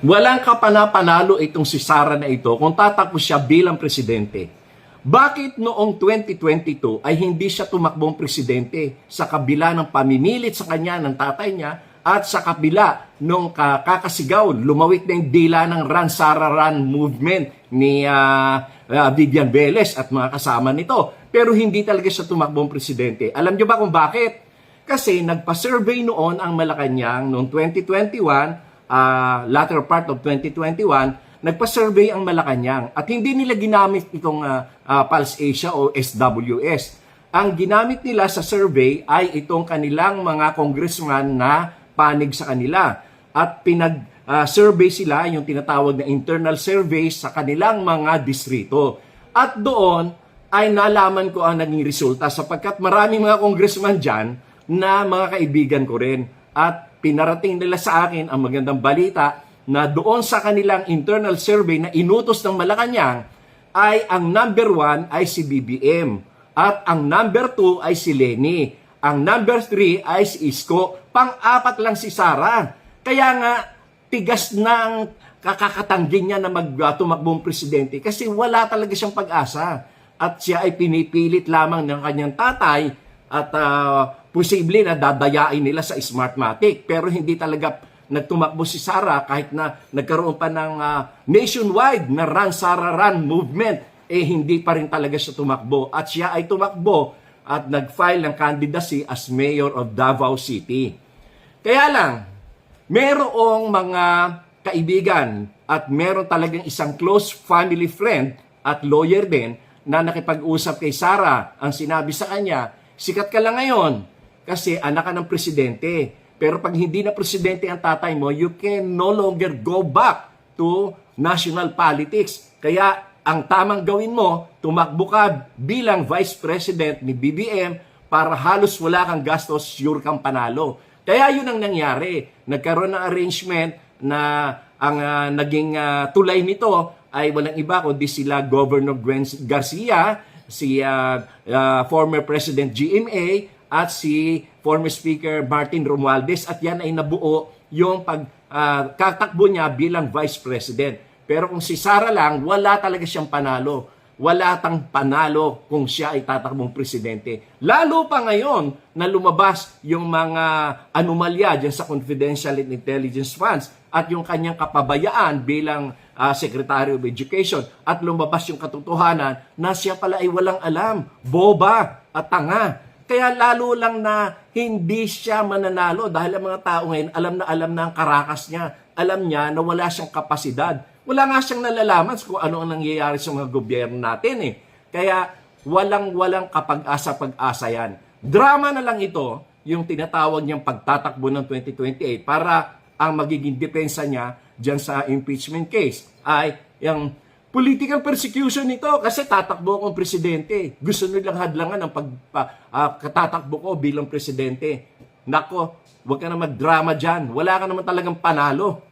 Walang kapanapanalo itong si Sara na ito kung tatakbo siya bilang presidente. Bakit noong 2022 ay hindi siya tumakbong presidente sa kabila ng pamimilit sa kanya ng tatay niya at sa kabila nung kakasigaw, lumawit na yung dila ng Run Sara Run movement ni Vivian Velez at mga kasama nito. Pero hindi talaga siya tumakbong presidente. Alam niyo ba kung bakit? Kasi nagpa-survey noon ang Malacanang noong 2021, latter part of 2021, nagpa-survey ang Malacanang at hindi nila ginamit itong Pulse Asia o SWS. Ang ginamit nila sa survey ay itong kanilang mga congressman na panig sa kanila at pinag-survey sila, yung tinatawag na internal survey sa kanilang mga distrito. At doon ay nalaman ko ang naging resulta sapagkat maraming mga congressman dyan na mga kaibigan ko rin at pinarating nila sa akin ang magandang balita na doon sa kanilang internal survey na inutos ng Malacanang ay ang number 1 ay si BBM at ang number 2 ay si Leni. Ang number 3 ay si Isko. Pang-4 lang si Sara. Kaya nga tigas ng kakatanggi niya na tumakbong presidente kasi wala talaga siyang pag-asa. At siya ay pinipilit lamang ng kanyang tatay at posible na dadayain nila sa Smartmatic. Pero hindi talaga nagtumakbo si Sara kahit na nagkaroon pa ng nationwide na Run Sara Run movement. Hindi pa rin talaga siya tumakbo. At siya ay tumakbo at nag-file ng candidacy as mayor of Davao City. Kaya lang, merong mga kaibigan at meron talagang isang close family friend at lawyer din na nakipag-usap kay Sara. Ang sinabi sa kanya, sikat ka lang ngayon kasi anak ka ng presidente. Pero pag hindi na presidente ang tatay mo, you can no longer go back to national politics. Kaya ang tamang gawin mo, tumakbo ka bilang vice president ni BBM para halos wala kang gastos, sure kang panalo. Kaya yun ang nangyari. Nagkaroon ng arrangement na ang naging tulay nito ay walang iba kundi sila Governor Gwen Garcia, si former President GMA at si former Speaker Martin Romualdez at yan ay nabuo yung pagkatakbo niya bilang Vice President. Pero kung si Sara lang, wala talaga siyang panalo. Wala tang panalo kung siya ay tatakbong presidente. Lalo pa ngayon na lumabas yung mga anomalya dyan sa confidential and intelligence funds at yung kanyang kapabayaan bilang Secretary of Education at lumabas yung katotohanan na siya pala ay walang alam, boba at tanga. Kaya lalo lang na hindi siya mananalo dahil ang mga tao ngayon alam na ang karakas niya. Alam niya na wala siyang kapasidad. Wala nga siyang nalalaman kung ano ang nangyayari sa mga gobyerno natin . Kaya walang kapag-asa yan. Drama na lang ito, yung tinatawag niyang pagtatakbo ng 2028 para ang magiging depensa niya dyan sa impeachment case ay yung political persecution nito kasi tatakbo akong presidente. Gusto nilang hadlangan ang pagkatatakbo ko bilang presidente. Nako, huwag ka na magdrama dyan. Wala ka naman talagang panalo.